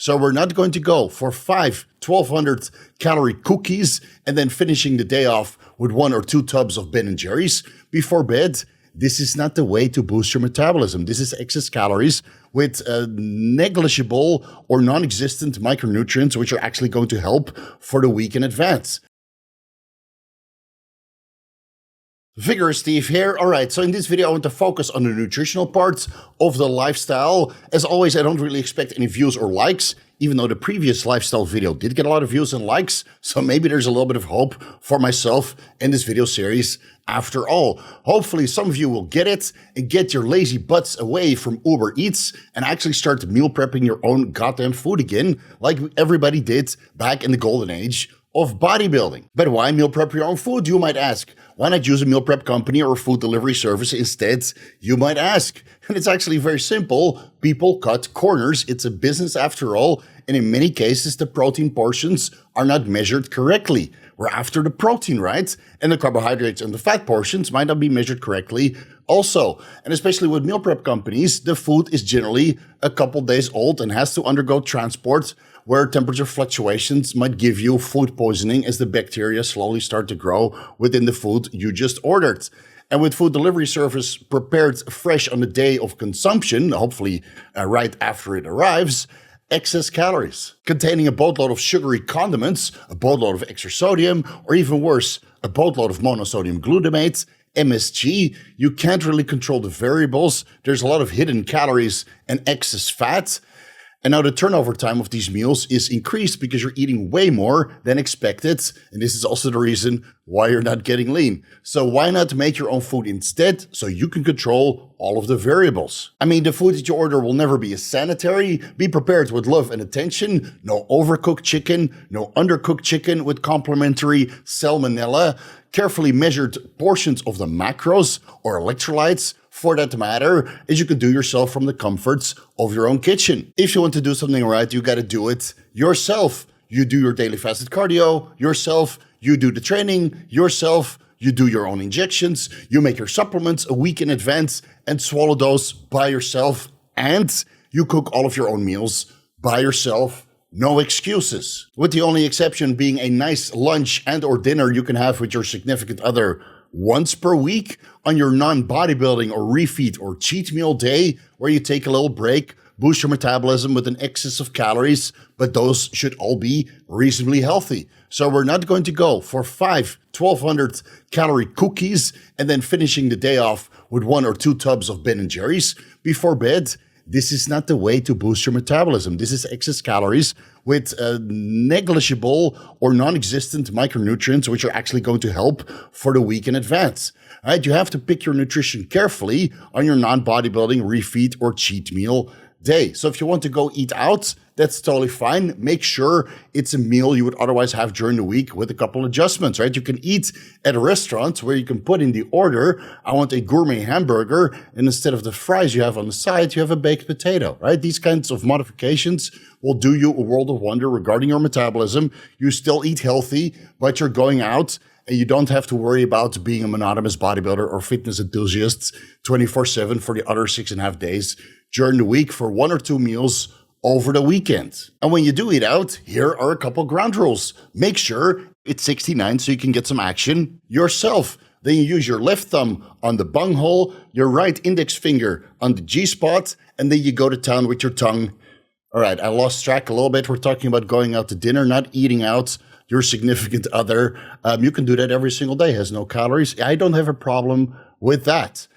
So we're not going to go for 5 1,200 calorie cookies and then finishing the day off with 1 or 2 tubs of Ben & Jerry's before bed. This is not the way to boost your metabolism. This is excess calories with negligible or non-existent micronutrients, which are actually going to help for the week in advance. Vigorous Steve here. All right, so in this video, I want to focus on the nutritional parts of the lifestyle. As always, I don't really expect any views or likes, even though the previous lifestyle video did get a lot of views and likes. So maybe there's a little bit of hope for myself in this video series after all. Hopefully some of you will get it and get your lazy butts away from Uber Eats and actually start meal prepping your own goddamn food again, like everybody did back in the golden age of bodybuilding. But why meal prep your own food, you might ask? Why not use a meal prep company or food delivery service instead, you might ask? And it's actually very simple. People cut corners. It's a business after all. And in many cases, the protein portions are not measured correctly. We're after the protein, right? And the carbohydrates and the fat portions might not be measured correctly also. And especially with meal prep companies, the food is generally a couple days old and has to undergo transport where temperature fluctuations might give you food poisoning as the bacteria slowly start to grow within the food you just ordered. And with food delivery service prepared fresh on the day of consumption, hopefully right after it arrives, excess calories containing a boatload of sugary condiments, a boatload of extra sodium, or even worse, a boatload of monosodium glutamate, MSG. You can't really control the variables. There's a lot of hidden calories and excess fat. And now the turnover time of these meals is increased because you're eating way more than expected. And this is also the reason why you're not getting lean. So why not make your own food instead so you can control all of the variables? I mean, the food that you order will never be as sanitary. Be prepared with love and attention. No overcooked chicken, no undercooked chicken with complementary salmonella. Carefully measured portions of the macros or electrolytes, for that matter, as you can do yourself from the comforts of your own kitchen. If you want to do something right, you got to do it yourself. You do your daily fasted cardio yourself. You do the training yourself. You do your own injections. You make your supplements a week in advance and swallow those by yourself. And you cook all of your own meals by yourself. No excuses. With the only exception being a nice lunch and or dinner you can have with your significant other once per week on your non-bodybuilding or refeed or cheat meal day, where you take a little break, boost your metabolism with an excess of calories, but those should all be reasonably healthy. So we're not going to go for 5 1,200 calorie cookies and then finishing the day off with 1 or 2 tubs of Ben & Jerry's before bed. This is not the way to boost your metabolism. This is excess calories with negligible or non-existent micronutrients, which are actually going to help for the week in advance. All right, you have to pick your nutrition carefully on your non-bodybuilding, refeed, or cheat meal day. So if you want to go eat out, that's totally fine. Make sure it's a meal you would otherwise have during the week with a couple adjustments, right? You can eat at a restaurant where you can put in the order, I want a gourmet hamburger, and instead of the fries you have on the side, you have a baked potato, right? These kinds of modifications will do you a world of wonder regarding your metabolism. You still eat healthy, but you're going out and you don't have to worry about being a monotonous bodybuilder or fitness enthusiast 24/7 for the other 6.5 days during the week for 1 or 2 meals over the weekend. And when you do eat out, here are a couple ground rules. Make sure it's 69 so you can get some action yourself. Then you use your left thumb on the bunghole, your right index finger on the G-spot, and then you go to town with your tongue. All right, I lost track a little bit. We're talking about going out to dinner, not eating out your significant other. You can do that every single day. It has no calories. I don't have a problem with that.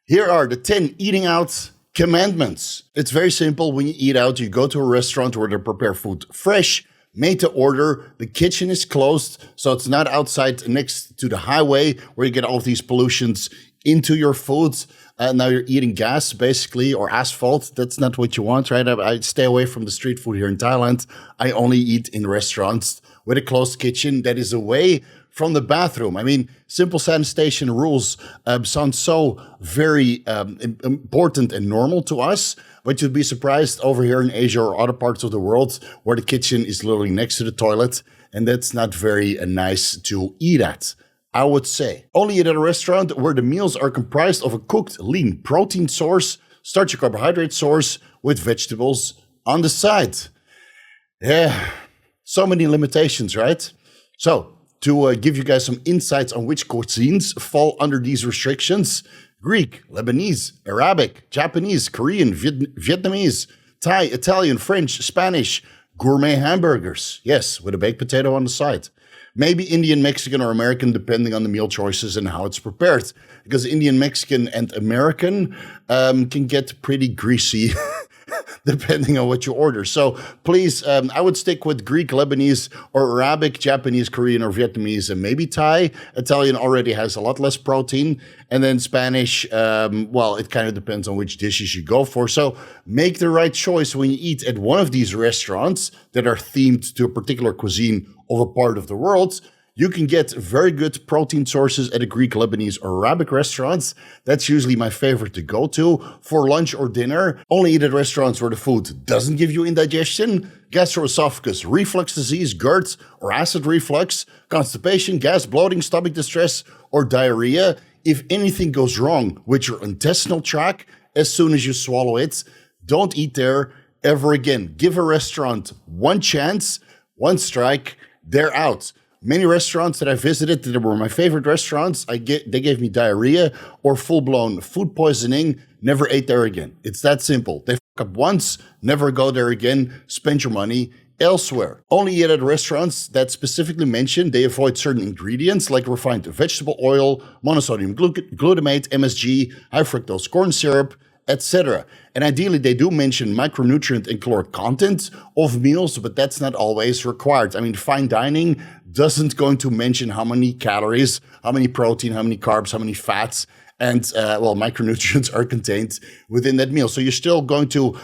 Here are the 10 eating out commandments. It's very simple. When you eat out, you go to a restaurant where they prepare food fresh, made to order. The kitchen is closed, so it's not outside next to the highway where you get all of these pollutions into your foods. Now you're eating gas, basically, or asphalt. That's not what you want, right? I stay away from the street food here in Thailand. I only eat in restaurants with a closed kitchen that is away from the bathroom. I mean, simple sanitation rules sound so very important and normal to us, but you'd be surprised over here in Asia or other parts of the world where the kitchen is literally next to the toilet, and that's not very nice to eat at, I would say. Only eat at a restaurant where the meals are comprised of a cooked, lean protein source, starchy carbohydrate source with vegetables on the side. Yeah, so many limitations, right? So, to give you guys some insights on which cuisines fall under these restrictions: Greek, Lebanese, Arabic, Japanese, Korean, Vietnamese, Thai, Italian, French, Spanish, gourmet hamburgers. Yes, with a baked potato on the side. Maybe Indian, Mexican, or American, depending on the meal choices and how it's prepared. Because Indian, Mexican, and American can get pretty greasy depending on what you order. So please, I would stick with Greek, Lebanese, or Arabic, Japanese, Korean, or Vietnamese, and maybe Thai. Italian already has a lot less protein. And then Spanish, well, it kind of depends on which dishes you go for. So make the right choice when you eat at one of these restaurants that are themed to a particular cuisine of a part of the world. You can get very good protein sources at a Greek, Lebanese, or Arabic restaurants. That's usually my favorite to go to for lunch or dinner. Only eat at restaurants where the food doesn't give you indigestion, gastroesophagus, reflux disease, GERD, or acid reflux, constipation, gas, bloating, stomach distress, or diarrhea. If anything goes wrong with your intestinal tract as soon as you swallow it, don't eat there ever again. Give a restaurant one chance, one strike, they're out. Many restaurants that I visited that were my favorite restaurants, they gave me diarrhea or full-blown food poisoning. Never ate there again. It's that simple. They fuck up once, never go there again, spend your money elsewhere. Only eat at restaurants that specifically mention they avoid certain ingredients like refined vegetable oil, monosodium glutamate, MSG, high fructose corn syrup, etc. And ideally, they do mention micronutrient and caloric content of meals, but that's not always required. I mean, fine dining doesn't going to mention how many calories, how many protein, how many carbs, how many fats, and well, micronutrients are contained within that meal. So you're still going to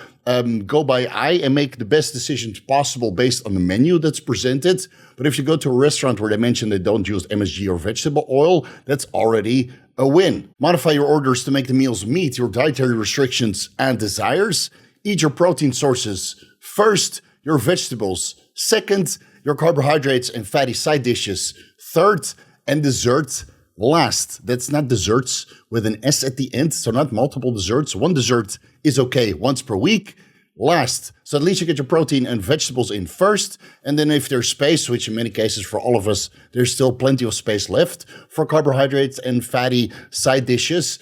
go by eye and make the best decisions possible based on the menu that's presented. But if you go to a restaurant where they mention they don't use MSG or vegetable oil, that's already a win. Modify your orders to make the meals meet your dietary restrictions and desires. Eat your protein sources first, your vegetables second, your carbohydrates and fatty side dishes third, and dessert last. That's not desserts with an S at the end, so not multiple desserts. One dessert is okay once per week. Last. So at least you get your protein and vegetables in first. And then if there's space, which in many cases for all of us, there's still plenty of space left for carbohydrates and fatty side dishes.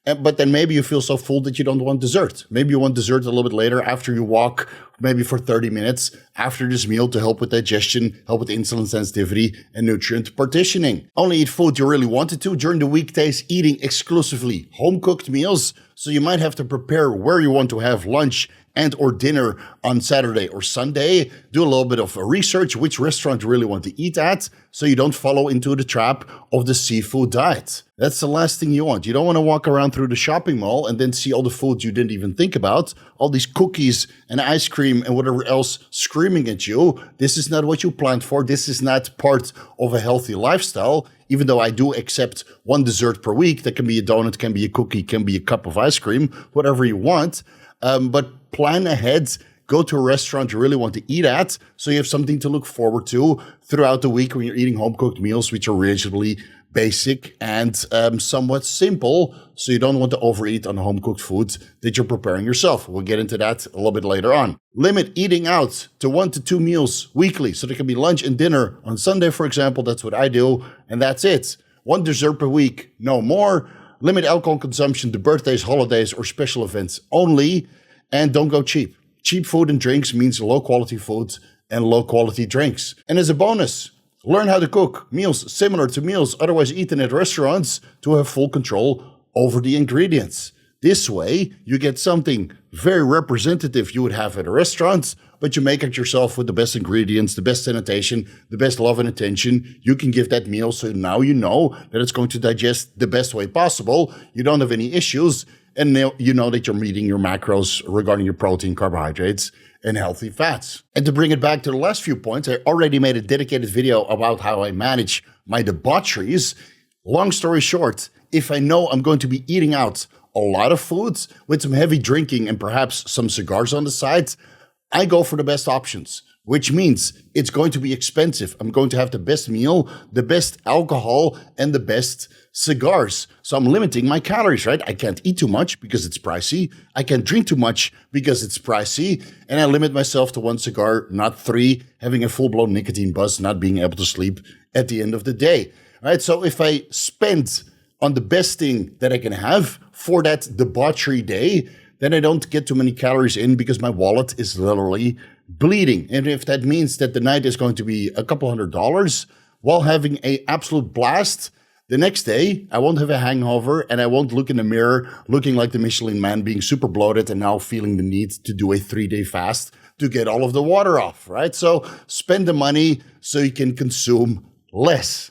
But then maybe you feel so full that you don't want dessert. Maybe you want dessert a little bit later after you walk, maybe for 30 minutes after this meal to help with digestion, help with insulin sensitivity and nutrient partitioning. Only eat food you really wanted to during the weekdays, eating exclusively home-cooked meals. So you might have to prepare where you want to have lunch and or dinner on Saturday or Sunday. Do a little bit of research, which restaurant you really want to eat at, so you don't follow into the trap of the seafood diet. That's the last thing you want. You don't want to walk around through the shopping mall and then see all the food you didn't even think about, all these cookies and ice cream and whatever else screaming at you. This is not what you planned for. This is not part of a healthy lifestyle. Even though I do accept one dessert per week, that can be a donut, can be a cookie, can be a cup of ice cream, whatever you want. But plan ahead, go to a restaurant you really want to eat at, so you have something to look forward to throughout the week when you're eating home-cooked meals, which are reasonably basic and somewhat simple, so you don't want to overeat on home-cooked foods that you're preparing yourself. We'll get into that a little bit later on. Limit eating out to 1 to 2 meals weekly, so there can be lunch and dinner on Sunday, for example. That's what I do, and that's it. 1 dessert per week, no more. Limit alcohol consumption to birthdays, holidays, or special events only, and don't go cheap. Cheap food and drinks means low-quality food and low-quality drinks. And as a bonus, learn how to cook meals similar to meals otherwise eaten at restaurants to have full control over the ingredients. This way, you get something very representative you would have at a restaurant, but you make it yourself with the best ingredients, the best sanitation, the best love and attention you can give that meal, so now you know that it's going to digest the best way possible. You don't have any issues, and now you know that you're meeting your macros regarding your protein, carbohydrates, and healthy fats. And to bring it back to the last few points, I already made a dedicated video about how I manage my debaucheries. Long story short, if I know I'm going to be eating out a lot of foods with some heavy drinking and perhaps some cigars on the side, I go for the best options, which means it's going to be expensive. I'm going to have the best meal, the best alcohol, and the best cigars. So I'm limiting my calories, right? I can't eat too much because it's pricey. I can't drink too much because it's pricey. And I limit myself to 1 cigar, not 3, having a full-blown nicotine buzz, not being able to sleep at the end of the day. All right, so if I spend on the best thing that I can have for that debauchery day, then I don't get too many calories in because my wallet is literally bleeding. And if that means that the night is going to be a couple $100 while having an absolute blast, the next day I won't have a hangover and I won't look in the mirror looking like the Michelin Man, being super bloated and now feeling the need to do a 3-day fast to get all of the water off, right? So spend the money so you can consume less.